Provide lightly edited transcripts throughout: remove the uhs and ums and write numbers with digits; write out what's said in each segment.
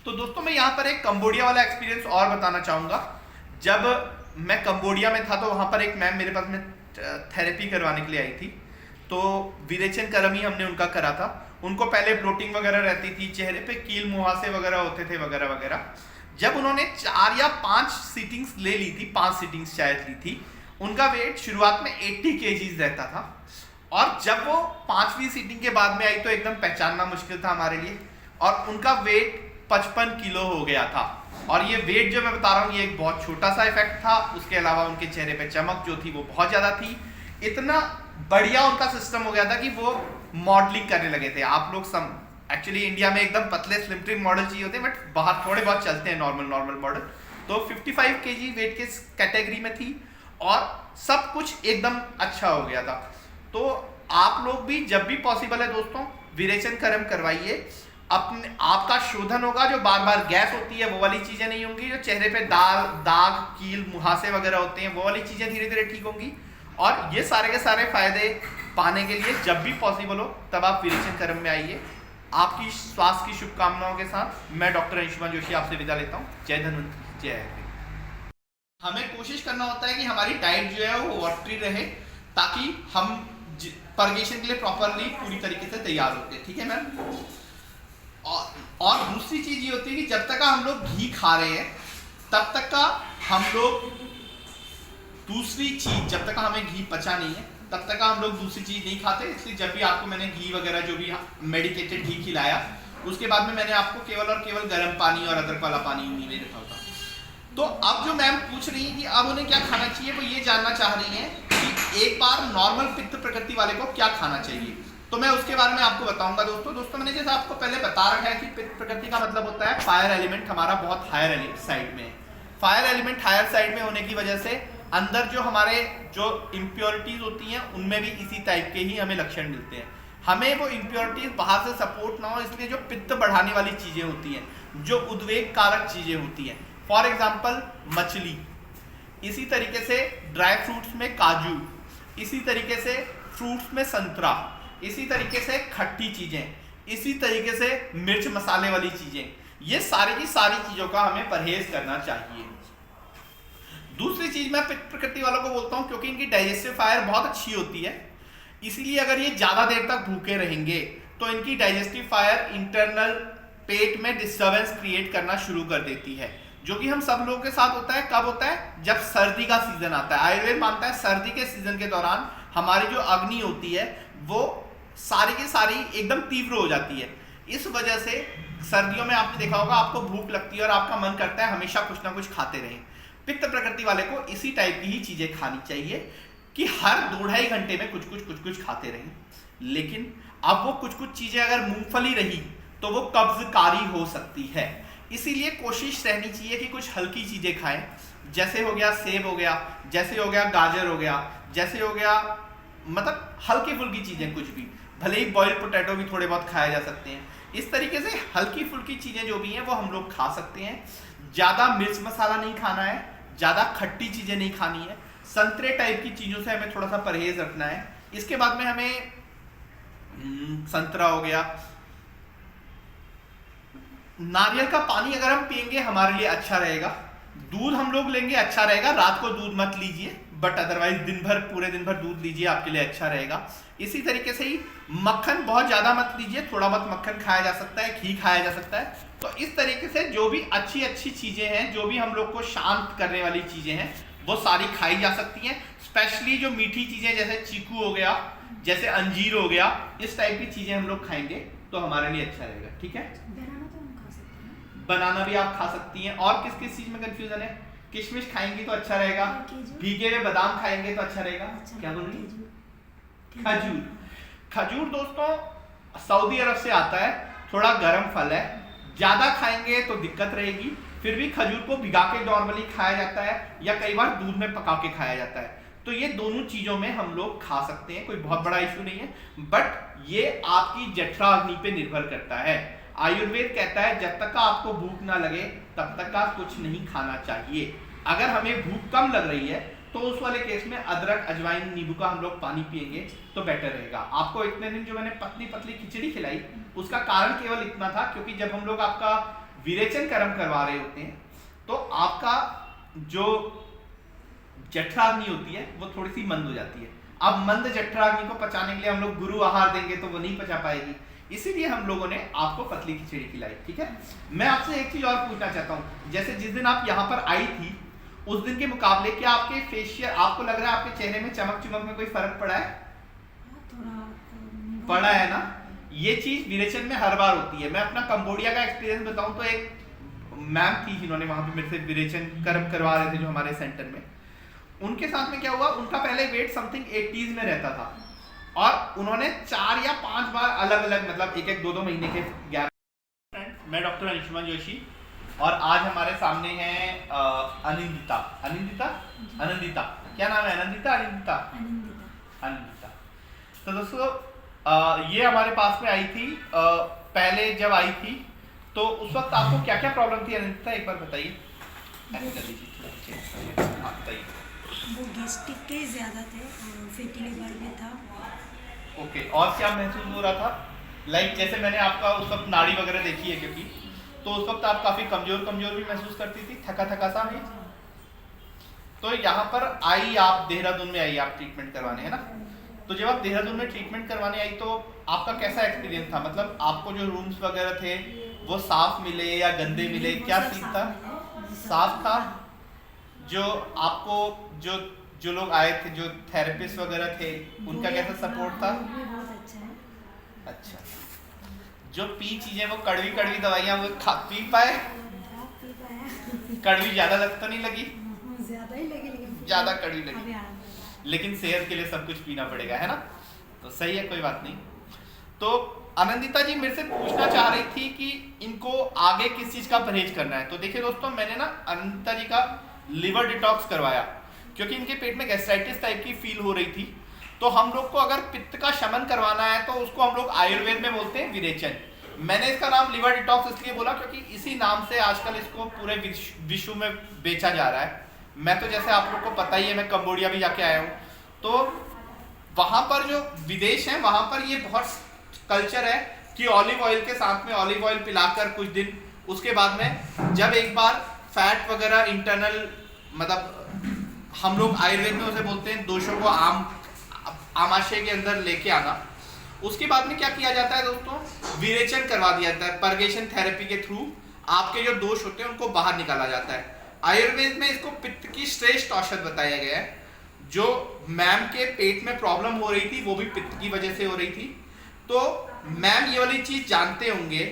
तो दोस्तों मैं यहाँ पर एक कंबोडिया वाला एक्सपीरियंस और बताना चाहूँगा। जब मैं कंबोडिया में था तो वहाँ पर एक मैम मेरे पास में थेरेपी करवाने के लिए आई थी। तो विरेचन कर्म ही हमने उनका करा था। उनको पहले ब्लोटिंग वगैरह रहती थी, चेहरे पे कील मुहासे वगैरह होते थे वगैरह वगैरह। जब उन्होंने 4 या 5 सीटिंग्स ले ली थी, 5 सीटिंग्स शायद ली थी, उनका वेट शुरुआत में 80 kgs रहता था। और जब वो 5वीं सीटिंग के बाद में आई तो एकदम पहचानना मुश्किल था हमारे लिए, और उनका वेट 55 किलो हो गया था। और ये वेट जो मैं बता रहा हूँ ये एक बहुत छोटा सा इफेक्ट था, उसके अलावा उनके चेहरे पे चमक जो थी वो बहुत ज्यादा थी। इतना बढ़िया उनका सिस्टम हो गया था कि वो मॉडलिंग करने लगे थे। आप लोग सम एक्चुअली इंडिया में एकदम पतले स्लिम ट्रिम मॉडल चाहिए होते हैं, बट बाहर थोड़े बहुत चलते हैं नॉर्मल मॉडल। तो 55 kg वेट के कैटेगरी में थी और सब कुछ एकदम अच्छा हो गया था। तो आप लोग भी जब भी पॉसिबल है दोस्तों विरेचन कर्म करवाइए। अपने आपका शोधन होगा, जो बार बार गैस होती है वो वाली चीजें नहीं होंगी, जो चेहरे पे दाग कील मुहासे वगैरह होते हैं वो वाली चीजें धीरे धीरे ठीक होंगी। और ये सारे के सारे फायदे पाने के लिए जब भी पॉसिबल हो तब आप विरेचन कर्म में आइए। आपकी स्वास्थ्य की शुभकामनाओं के साथ मैं डॉक्टर अंशुमान जोशी आपसे विदा लेता हूँ। जय धन्वंतरी, जय हिंद। हमें कोशिश करना होता है कि हमारी डाइट जो है वो वाटरी रहे, ताकि हम परगेशन के लिए प्रॉपरली पूरी तरीके से तैयार होते हैं। ठीक है मैम। और दूसरी चीज ये होती है कि जब तक हम लोग घी खा रहे हैं तब तक का हम लोग दूसरी चीज, जब तक हमें घी पचा नहीं है तब तक हम लोग दूसरी चीज नहीं खाते। इसलिए जब भी आपको मैंने घी वगैरह जो भी मेडिकेटेड घी खिलाया उसके बाद में मैंने आपको केवल और केवल गर्म पानी और अदरक वाला पानी नहीं रखा होता। तो अब जो मैम पूछ रही है कि अब उन्हें क्या खाना चाहिए, वो ये जानना चाह रही हैं कि एक बार नॉर्मल पित्त प्रकृति वाले को क्या खाना चाहिए। तो मैं उसके बारे में आपको बताऊंगा दोस्तों मैंने जैसे आपको पहले बता रखा है कि पित्त प्रकृति का मतलब होता है फायर एलिमेंट हमारा बहुत हायर साइड में है। फायर एलिमेंट हायर साइड में होने की वजह से अंदर जो हमारे जो इम्प्योरिटीज होती हैं उनमें भी इसी टाइप के ही हमें लक्षण मिलते हैं। हमें वो इम्प्योरिटीज बाहर से सपोर्ट ना हो, इसलिए जो पित्त बढ़ाने वाली चीजें होती हैं, जो उद्वेग कारक चीजें होती हैं, फॉर एग्जाम्पल मछली, इसी तरीके से ड्राई फ्रूट्स में काजू, इसी तरीके से फ्रूट्स में संतरा, इसी तरीके से खट्टी चीजें, इसी तरीके से मिर्च मसाले वाली चीजें, ये सारी की सारी चीजों का हमें परहेज करना चाहिए। दूसरी चीज मैं पित्त प्रकृति वालों को बोलता हूं क्योंकि इनकी डाइजेस्टिव फायर बहुत अच्छी होती है, इसीलिए अगर ये ज्यादा देर तक भूखे रहेंगे तो इनकी डाइजेस्टिव फायर इंटरनल पेट में डिस्टर्बेंस क्रिएट करना शुरू कर देती है, जो कि हम सब लोगों के साथ होता है। कब होता है? जब सर्दी का सीजन आता है। आयुर्वेद मानता है सर्दी के सीजन के दौरान हमारी जो अग्नि होती है वो सारी की सारी एकदम तीव्र हो जाती है। इस वजह से सर्दियों में आपने देखा होगा आपको भूख लगती है और आपका मन करता है हमेशा कुछ ना कुछ खाते रहें। पित्त प्रकृति वाले को इसी टाइप की ही चीजें खानी चाहिए कि हर 2-2.5 घंटे में कुछ कुछ खाते रहें। लेकिन अब वो कुछ चीजें अगर मूंगफली रही तो वो कब्जकारी हो सकती है, इसीलिए कोशिश रहनी चाहिए कि कुछ हल्की चीजें खाएं। जैसे हो गया सेब हो गया, जैसे हो गया गाजर हो गया, जैसे हो गया मतलब हल्की फुल्की चीजें, कुछ भी, भले ही बॉइल्ड पोटैटो भी थोड़े बहुत खाए जा सकते हैं। इस तरीके से हल्की फुल्की चीजें जो भी हैं वो हम लोग खा सकते हैं। ज्यादा मिर्च मसाला नहीं खाना है, ज्यादा खट्टी चीजें नहीं खानी है, संतरे टाइप की चीजों से हमें थोड़ा सा परहेज रखना है। इसके बाद में हमें संतरा हो गया, नारियल का पानी अगर हम पियेंगे हमारे लिए अच्छा रहेगा। दूध हम लोग लेंगे अच्छा रहेगा, रात को दूध मत लीजिए, बट अदरवाइज पूरे दिन भर दूध लीजिए, आपके लिए अच्छा रहेगा। इसी तरीके से ही मक्खन बहुत ज्यादा मत लीजिए, थोड़ा बहुत मक्खन खाया जा सकता है, घी खाया जा सकता है। तो इस तरीके से जो भी अच्छी अच्छी चीजें हैं, जो भी हम लोग को शांत करने वाली चीजें हैं, वो सारी खाई जा सकती हैं। स्पेशली जो मीठी चीजें जैसे चीकू हो गया, जैसे अंजीर हो गया, इस टाइप की चीजें हम लोग खाएंगे तो हमारे लिए अच्छा रहेगा। ठीक है, बनाना भी आप खा सकती हैं। और किस किस चीज में कंफ्यूजन है? किशमिश खाएंगी तो अच्छा रहेगा, भीगे हुए बादाम खाएंगे तो अच्छा रहेगा। क्या बोल रही? खजूर। खजूर दोस्तों सऊदी अरब से आता है, थोड़ा गर्म फल है, ज्यादा खाएंगे तो दिक्कत रहेगी। फिर भी खजूर को भिगा के नॉर्मली खाया जाता है या कई बार दूध में पका के खाया जाता है। तो ये दोनों चीजों में हम लोग खा सकते हैं, कोई बहुत बड़ा इशू नहीं है, बट ये आपकी जठरा अग्नि पे निर्भर करता है। आयुर्वेद कहता है जब तक का आपको भूख ना लगे तब तक का कुछ नहीं खाना चाहिए। अगर हमें भूख कम लग रही है तो उस वाले केस में अदरक अजवाइन नींबू का हम लोग पानी पिएंगे तो बेटर रहेगा। आपको इतने दिन जो मैंने पतली पतली खिचड़ी खिलाई उसका कारण केवल इतना था क्योंकि जब हम लोग आपका विरेचन कर्म करवा रहे होते हैं तो आपका जो जठराग्नि होती है वो थोड़ी सी मंद हो जाती है। अब मंद जठराग्नि को पचाने के लिए हम लोग गुरु आहार देंगे तो वो नहीं पचा पाएगी, इसीलिए हम लोगों ने आपको पतली खिचड़ी खिलाई। ठीक है, मैं आपसे एक चीज और पूछना चाहता हूँ, जैसे जिस दिन आप यहाँ पर आई थी उस दिन के मुकाबले क्या आपके फेशियल, आपको लग रहा है आपके चेहरे में चमक चमक में कोई फर्क पड़ा है? थोड़ा पड़ा है ना। ये चीज विरेचन में हर बार होती है। मैं अपना कंबोडिया का एक्सपीरियंस बताऊं तो एक मैम थी जिन्होंने वहां पे मेरे से विरेचन कर्म करवा रहे थे जो हमारे सेंटर में, उनके साथ में क्या हुआ, उनका पहले वेट समथिंग 80s में रहता था और उन्होंने 4 या 5 बार अलग अलग मतलब एक एक 2-2 महीने के गैप। मैं डॉक्टर अंशुमन जोशी और आज हमारे सामने है अनिंदिता। अनिंदिता क्या नाम है? अनिंदिता। तो दोस्तों ये हमारे पास में आई थी पहले जब आई थी तो उस वक्त आपको क्या क्या प्रॉब्लम थी अनिंदिता, एक बार बताइए। वो गैस्ट्रिक के ज़्यादा थे और फैटी लिवर में था। ओके, और क्या महसूस हो रहा था? लाइक जैसे मैंने आपका उस वक्त नाड़ी वगैरह देखी है क्योंकि, तो उस वक्त आप काफ़ी कमज़ोर भी महसूस करती थी, थका सा भी। तो यहाँ पर आई, आप देहरादून में आई आप ट्रीटमेंट करवाने, है ना? तो जब आप देहरादून में ट्रीटमेंट करवाने आई तो आपका कैसा एक्सपीरियंस था? मतलब आपको जो रूम्स वगैरह थे वो साफ मिले या गंदे मिले, क्या सीन था? साफ था। जो आपको जो लोग आए थे, जो थेरेपिस्ट वगैरह थे, उनका कैसा सपोर्ट था? बहुत अच्छा है। अच्छा, जो पी चीजें वो कड़वी दवाइयाँ वो पी पाए? कड़वी ज्यादा लग तो नहीं लगी? ज्यादा ही लगी, लेकिन ज्यादा कड़वी लगी, लेकिन सेहत के लिए सब कुछ पीना पड़ेगा, है ना? तो सही है, कोई बात नहीं। तो आनंदिता जी मेरे से पूछना चाह रही थी कि इनको आगे किस चीज का परहेज करना है। तो देखिए दोस्तों, मैंने ना आनंदिता जी का लिवर डिटॉक्स करवाया क्योंकि इनके पेट में गैस्ट्राइटिस टाइप की फील हो रही थी। तो हम लोग को अगर पित्त का शमन करवाना है तो उसको हम लोग आयुर्वेद में बोलते हैं विरेचन। मैंने इसका नाम लिवर डिटॉक्स इसलिए बोला क्योंकि इसी नाम से आजकल इसको पूरे विश्व में बेचा जा रहा है। मैं तो जैसे आप लोग को पता ही है, मैं कंबोडिया भी जाके आया हूँ, तो वहाँ पर जो विदेश है वहाँ पर ये बहुत कल्चर है कि ऑलिव ऑयल के साथ में ऑलिव ऑयल पिलाकर कुछ दिन, उसके बाद में जब एक बार फैट वगैरह इंटरनल, मतलब हम लोग आयुर्वेद में उसे बोलते हैं दोषों को आमाशय के अंदर लेके आना, उसके बाद में क्या किया जाता है दोस्तों, विरेचन करवा दिया जाता है। पर्गेशन थेरेपी के थ्रू आपके जो दोष होते हैं उनको बाहर निकाला जाता है। आयुर्वेद में इसको पित्त की श्रेष्ठ औषध बताया गया है। जो मैम के पेट में प्रॉब्लम हो रही थी वो भी पित्त की वजह से हो रही थी। तो मैम ये वाली चीज जानते होंगे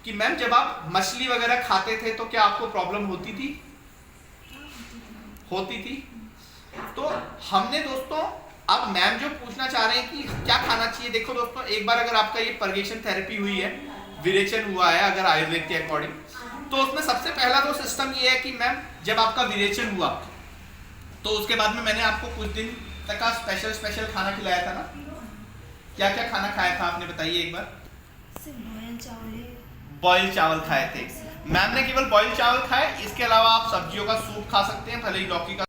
कि मैम जब आप मछली वगैरह खाते थे तो क्या आपको प्रॉब्लम होती थी? होती थी। तो हमने दोस्तों, अब मैम जो पूछना चाह रहे हैं कि क्या खाना चाहिए, देखो दोस्तों, एक बार अगर आपका ये पर्गेशन थेरेपी हुई है, विरेचन हुआ है अगर आयुर्वेद के अकॉर्डिंग, तो उसमें सबसे पहला तो सिस्टम ये है कि मैम जब आपका विरेचन हुआ तो उसके बाद में मैंने आपको कुछ दिन तक का स्पेशल खाना खिलाया था ना। क्या क्या खाना खाया था आपने बताइए एक बार? बॉयल चावल खाए थे। मैम ने केवल बॉयल चावल खाए, इसके अलावा आप सब्जियों का सूप खा सकते हैं, भले ही लौकी का